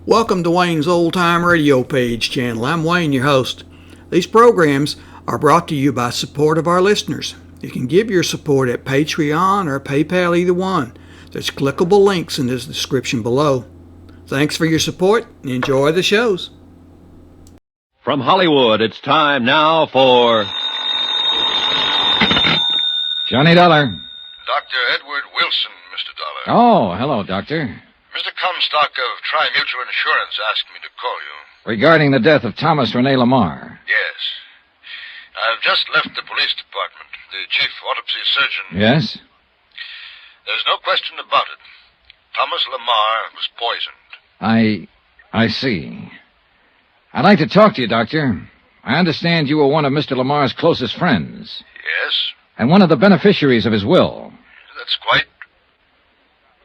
Welcome to Wayne's Old Time Radio Page channel. I'm Wayne, your host. These programs are brought to you by support of our listeners. You can give your support at Patreon or PayPal, either one. There's clickable links in the description below. Thanks for your support and enjoy the shows. From Hollywood, it's time now for Johnny Dollar. Dr. Edward Wilson, Mr. Dollar. Oh, hello, Doctor. Mr. Comstock of Tri-Mutual Insurance asked me to call you. Regarding the death of Thomas Rene Lamarr. Yes. I've just left the police department. The chief autopsy surgeon... Yes? There's no question about it. Thomas Lamarr was poisoned. I see. I'd like to talk to you, Doctor. I understand you were one of Mr. Lamar's closest friends. Yes? And one of the beneficiaries of his will. That's quite...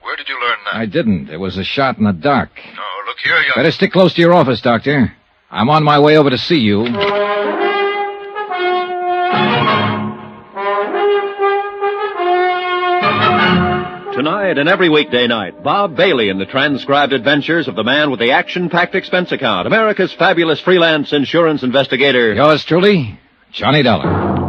Where did you learn that? I didn't. It was a shot in the dark. No, look here, young... Better stick close to your office, Doctor. I'm on my way over to see you. Tonight and every weekday night, Bob Bailey in the transcribed adventures of the man with the action-packed expense account, America's fabulous freelance insurance investigator. Yours truly, Johnny Dollar.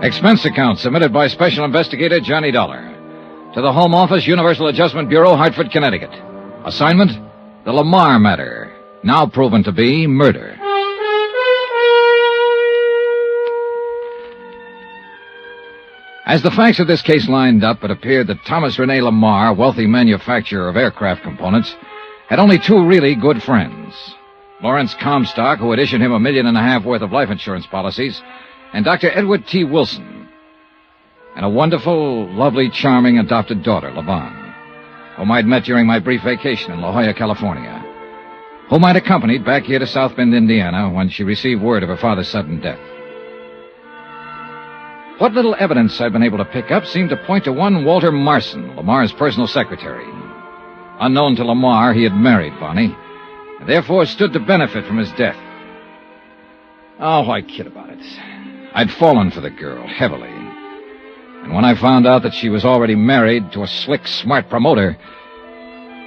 Expense account submitted by Special Investigator Johnny Dollar. To the Home Office, Universal Adjustment Bureau, Hartford, Connecticut. Assignment, the Lamarr Matter, now proven to be murder. As the facts of this case lined up, it appeared that Thomas Rene Lamarr, wealthy manufacturer of aircraft components, had only two really good friends. Lawrence Comstock, who had issued him $1.5 million worth of life insurance policies, and Dr. Edward T. Wilson, and a wonderful, lovely, charming adopted daughter, LaVon, whom I'd met during my brief vacation in La Jolla, California, whom I'd accompanied back here to South Bend, Indiana, when she received word of her father's sudden death. What little evidence I'd been able to pick up seemed to point to one Walter Marson, Lamar's personal secretary. Unknown to Lamarr, he had married Bonnie, and therefore stood to benefit from his death. Oh, why kid about it? I'd fallen for the girl, heavily. And when I found out that she was already married to a slick, smart promoter,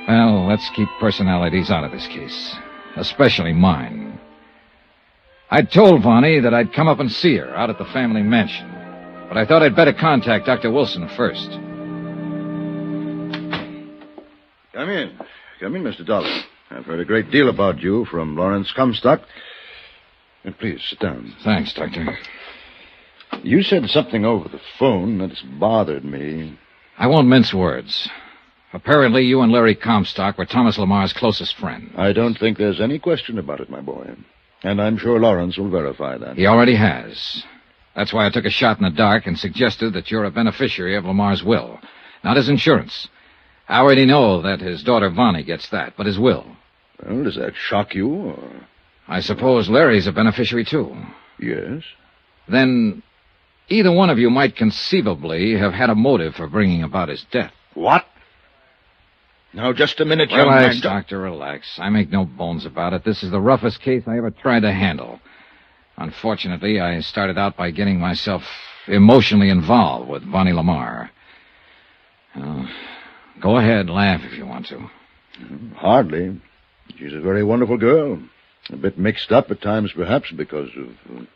well, let's keep personalities out of this case, especially mine. I'd told Vonnie that I'd come up and see her out at the family mansion, but I thought I'd better contact Dr. Wilson first. Come in. Come in, Mr. Dollar. I've heard a great deal about you from Lawrence Comstock. And please, sit down. Thanks, Doctor. You said something over the phone that's bothered me. I won't mince words. Apparently, you and Larry Comstock were Thomas Lamar's closest friend. I don't think there's any question about it, my boy. And I'm sure Lawrence will verify that. He already has. That's why I took a shot in the dark and suggested that you're a beneficiary of Lamar's will. Not his insurance. I already know that his daughter Vonnie gets that, but his will. Well, does that shock you, or... I suppose Larry's a beneficiary, too. Yes. Then either one of you might conceivably have had a motive for bringing about his death. What? Now, just a minute, young Relax, man. Doctor, relax. I make no bones about it. This is the roughest case I ever tried to handle. Unfortunately, I started out by getting myself emotionally involved with Bonnie Lamarr. Go ahead, laugh if you want to. Hardly. She's a very wonderful girl. A bit mixed up at times, perhaps, because of...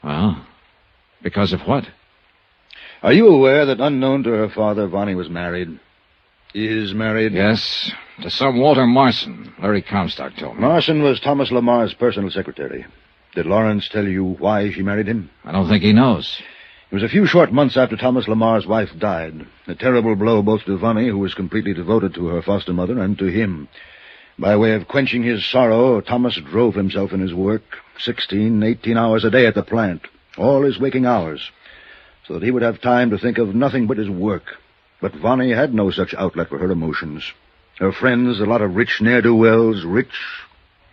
Well, because of what? Are you aware that unknown to her father, Vonnie was married? Is married? Yes, to some Walter Marson, Larry Comstock told me. Marson was Thomas Lamar's personal secretary. Did Lawrence tell you why she married him? I don't think he knows. It was a few short months after Thomas Lamar's wife died. A terrible blow both to Vonnie, who was completely devoted to her foster mother, and to him. By way of quenching his sorrow, Thomas drove himself in his work, 16, 18 hours a day at the plant, all his waking hours, so that he would have time to think of nothing but his work. But Vonnie had no such outlet for her emotions. Her friends, a lot of rich ne'er-do-wells, rich,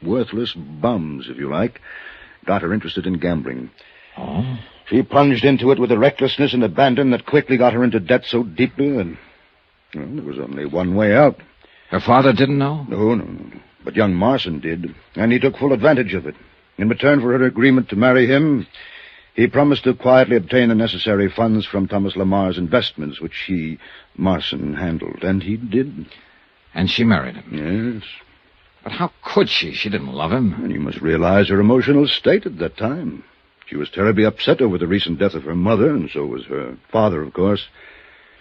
worthless bums, if you like, got her interested in gambling. Oh? She plunged into it with a recklessness and abandon that quickly got her into debt so deeply that, well, there was only one way out. Her father didn't know? No. But young Marson did, and he took full advantage of it. In return for her agreement to marry him, he promised to quietly obtain the necessary funds from Thomas Lamarr's investments, which he, Marson, handled. And he did. And she married him? Yes. But how could she? She didn't love him. And you must realize her emotional state at that time. She was terribly upset over the recent death of her mother, and so was her father, of course.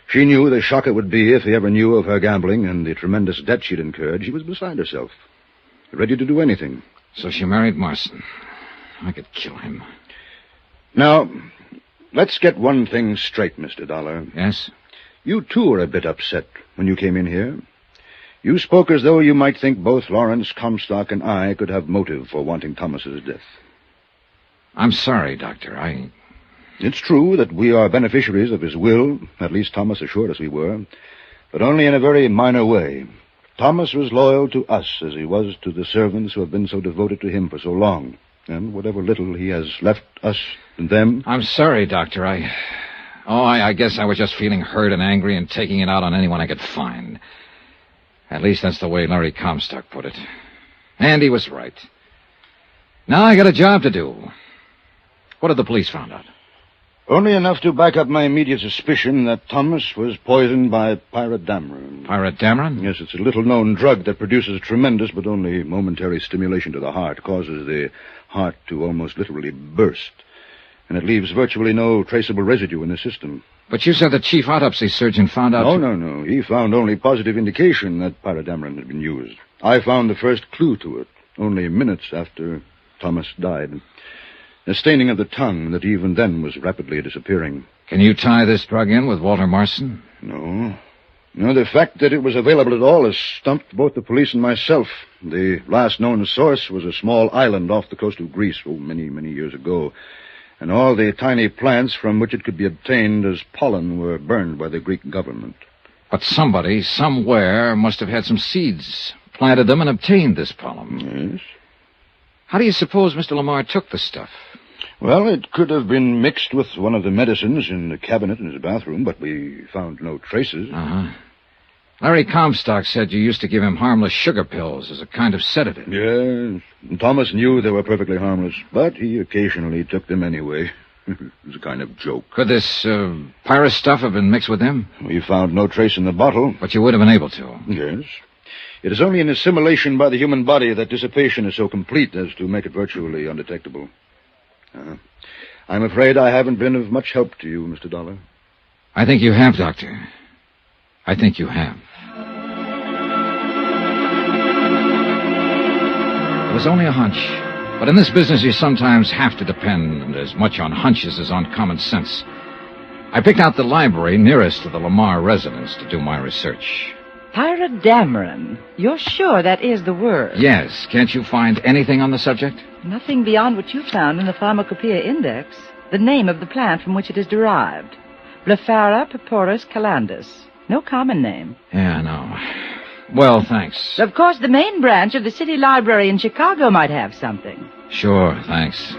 She knew the shock it would be if he ever knew of her gambling and the tremendous debt she'd incurred. She was beside herself, ready to do anything. So she married Marson. I could kill him. Now, let's get one thing straight, Mr. Dollar. Yes? You, too, are a bit upset when you came in here. You spoke as though you might think both Lawrence Comstock and I could have motive for wanting Thomas's death. I'm sorry, Doctor. It's true that we are beneficiaries of his will. At least Thomas assured us we were. But only in a very minor way. Thomas was loyal to us as he was to the servants who have been so devoted to him for so long. And whatever little he has left us and them... I'm sorry, Doctor. I guess I was just feeling hurt and angry and taking it out on anyone I could find. At least that's the way Larry Comstock put it. And he was right. Now I got a job to do. What have the police found out? Only enough to back up my immediate suspicion that Thomas was poisoned by pyrodamron. Pyrodamron? Yes, it's a little-known drug that produces tremendous but only momentary stimulation to the heart, causes the heart to almost literally burst, and it leaves virtually no traceable residue in the system. But you said the chief autopsy surgeon found out... No. He found only positive indication that pyrodamron had been used. I found the first clue to it only minutes after Thomas died. A staining of the tongue that even then was rapidly disappearing. Can you tie this drug in with Walter Marson? No, the fact that it was available at all has stumped both the police and myself. The last known source was a small island off the coast of Greece, many years ago. And all the tiny plants from which it could be obtained as pollen were burned by the Greek government. But somebody, somewhere, must have had some seeds, planted them, and obtained this pollen. Yes. How do you suppose Mr. Lamarr took the stuff? Well, it could have been mixed with one of the medicines in the cabinet in his bathroom, but we found no traces. Uh-huh. Larry Comstock said you used to give him harmless sugar pills as a kind of sedative. Yes, and Thomas knew they were perfectly harmless, but he occasionally took them anyway. It was a kind of joke. Could this pyrus stuff have been mixed with them? We found no trace in the bottle. But you would have been able to. Yes. It is only in assimilation by the human body that dissipation is so complete as to make it virtually undetectable. I'm afraid I haven't been of much help to you, Mr. Dollar. I think you have, Doctor. I think you have. It was only a hunch. But in this business, you sometimes have to depend as much on hunches as on common sense. I picked out the library nearest to the Lamarr residence to do my research. Pyrodamron. You're sure that is the word? Yes. Can't you find anything on the subject? Nothing beyond what you found in the Pharmacopoeia Index. The name of the plant from which it is derived. Blephara purpuris calandus. No common name. Yeah, no. Well, thanks. Of course, the main branch of the City Library in Chicago might have something. Sure, thanks.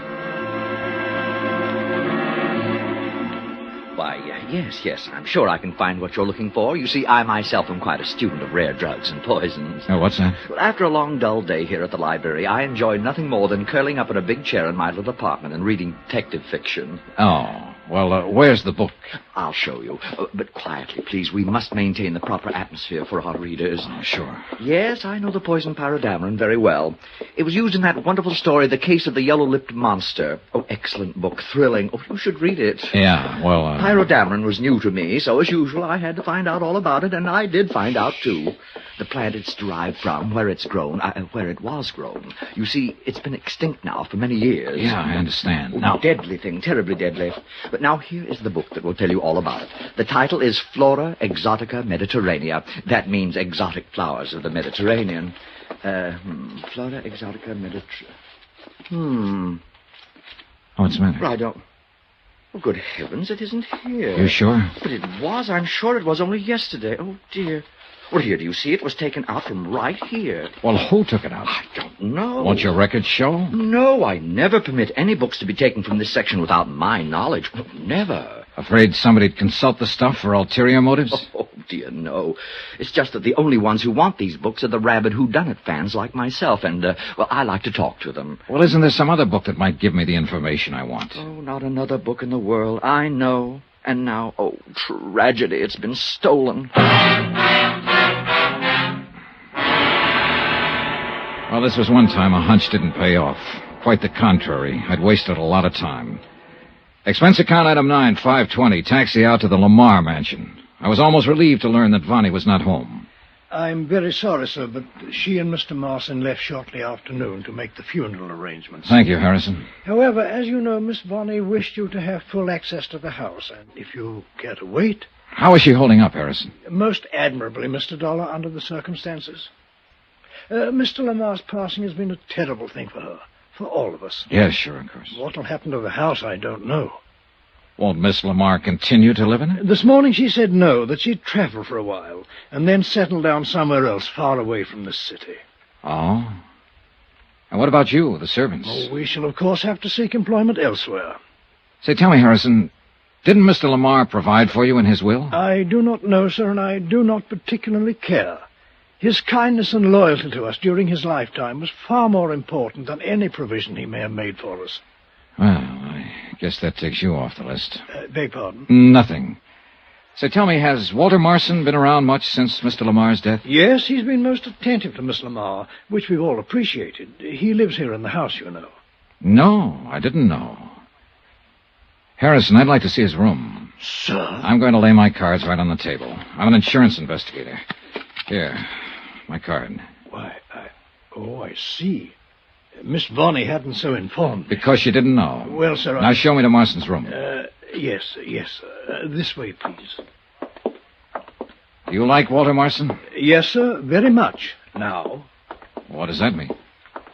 Why, yes, I'm sure I can find what you're looking for. You see, I myself am quite a student of rare drugs and poisons. Oh, what's that? Well, after a long, dull day here at the library, I enjoy nothing more than curling up in a big chair in my little apartment and reading detective fiction. Oh, well, where's the book? I'll show you. But quietly, please. We must maintain the proper atmosphere for our readers. Oh, sure. Yes, I know the poison pyrodamron very well. It was used in that wonderful story, The Case of the Yellow-Lipped Monster. Oh, excellent book. Thrilling. Oh, you should read it. Yeah, well, Pyrodamron was new to me, so as usual, I had to find out all about it, and I did find out, too. The plant it's derived from, where it's grown, where it was grown. You see, it's been extinct now for many years. Yeah, I understand. Oh, Now, deadly thing, terribly deadly. But now here is the book that will tell you all about it. The title is Flora Exotica Mediterranea. That means exotic flowers of the Mediterranean. Flora Exotica Mediterranean. what's the matter? I don't... Oh, good heavens, it isn't here. You sure? But it was. I'm sure it was only yesterday. Oh, dear. Well, here, do you see? It was taken out from right here. Well, who took it out? I don't know. Won't your records show? No, I never permit any books to be taken from this section without my knowledge. Never. Afraid somebody'd consult the stuff for ulterior motives? Oh, dear, no. It's just that the only ones who want these books are the rabid whodunit fans like myself, and, well, I like to talk to them. Well, isn't there some other book that might give me the information I want? Oh, not another book in the world. I know. And now, oh, tragedy, it's been stolen. Well, this was one time a hunch didn't pay off. Quite the contrary. I'd wasted a lot of time. Expense account item 9, 520, taxi out to the Lamarr mansion. I was almost relieved to learn that Vonnie was not home. I'm very sorry, sir, but she and Mr. Marson left shortly after noon to make the funeral arrangements. Thank you, Harrison. However, as you know, Miss Vonnie wished you to have full access to the house, and if you care to wait... How is she holding up, Harrison? Most admirably, Mr. Dollar, under the circumstances. Mr. Lamar's passing has been a terrible thing for her, for all of us. Yes, sure, of course. What will happen to the house, I don't know. Won't Miss Lamarr continue to live in it? This morning she said no, that she'd travel for a while, and then settle down somewhere else, far away from this city. Oh? And what about you, the servants? Oh, we shall, of course, have to seek employment elsewhere. Say, tell me, Harrison, didn't Mr. Lamarr provide for you in his will? I do not know, sir, and I do not particularly care. His kindness and loyalty to us during his lifetime was far more important than any provision he may have made for us. Well, I guess that takes you off the list. Beg pardon? Nothing. Say, tell me, has Walter Marson been around much since Mr. Lamar's death? Yes, he's been most attentive to Miss Lamarr, which we've all appreciated. He lives here in the house, you know. No, I didn't know. Harrison, I'd like to see his room. Sir? I'm going to lay my cards right on the table. I'm an insurance investigator. Here, my card. Why, I see. Miss Vonnie hadn't so informed me. Because she didn't know. Well, sir, Now show me to Marston's room. Yes. This way, please. Do you like Walter Marson? Yes, sir, very much. Now, What does that mean?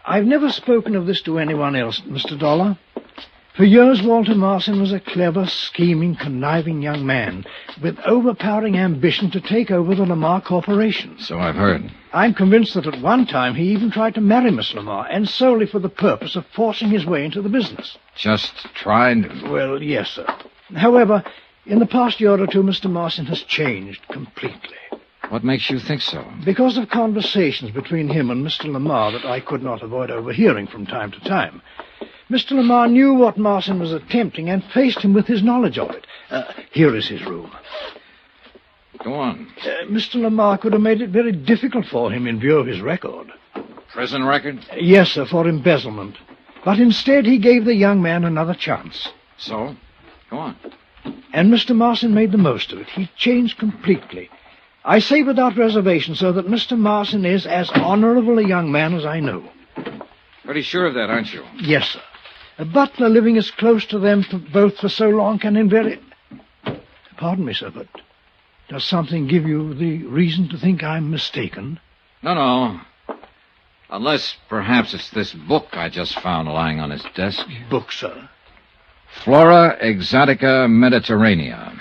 I've never spoken of this to anyone else, Mr. Dollar. For years, Walter Marson was a clever, scheming, conniving young man with overpowering ambition to take over the Lamarr Corporation. So I've heard. I'm convinced that at one time he even tried to marry Miss Lamarr, and solely for the purpose of forcing his way into the business. Just tried? Well, yes, sir. However, in the past year or two, Mr. Marson has changed completely. What makes you think so? Because of conversations between him and Mr. Lamarr that I could not avoid overhearing from time to time. Mr. Lamarr knew what Marson was attempting and faced him with his knowledge of it. Here is his room. Go on. Mr. Lamarr could have made it very difficult for him in view of his record. Prison record? Yes, sir, for embezzlement. But instead he gave the young man another chance. So? Go on. And Mr. Marson made the most of it. He changed completely. I say without reservation, sir, that Mr. Marson is as honorable a young man as I know. Pretty sure of that, aren't you? Yes, sir. A butler living as close to them both for so long can invariably... Pardon me, sir, but does something give you the reason to think I'm mistaken? No. Unless perhaps it's this book I just found lying on his desk. Book, sir? Flora Exotica Mediterranea.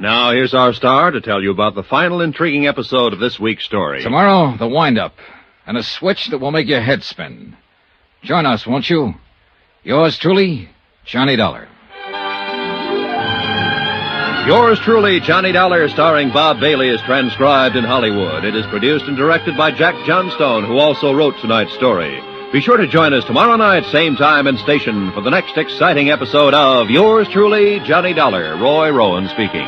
Now, here's our star to tell you about the final intriguing episode of this week's story. Tomorrow, the wind-up, and a switch that will make your head spin. Join us, won't you? Yours truly, Johnny Dollar. Yours truly, Johnny Dollar, starring Bob Bailey, is transcribed in Hollywood. It is produced and directed by Jack Johnstone, who also wrote tonight's story. Be sure to join us tomorrow night, same time and station, for the next exciting episode of Yours truly, Johnny Dollar. Roy Rowan speaking.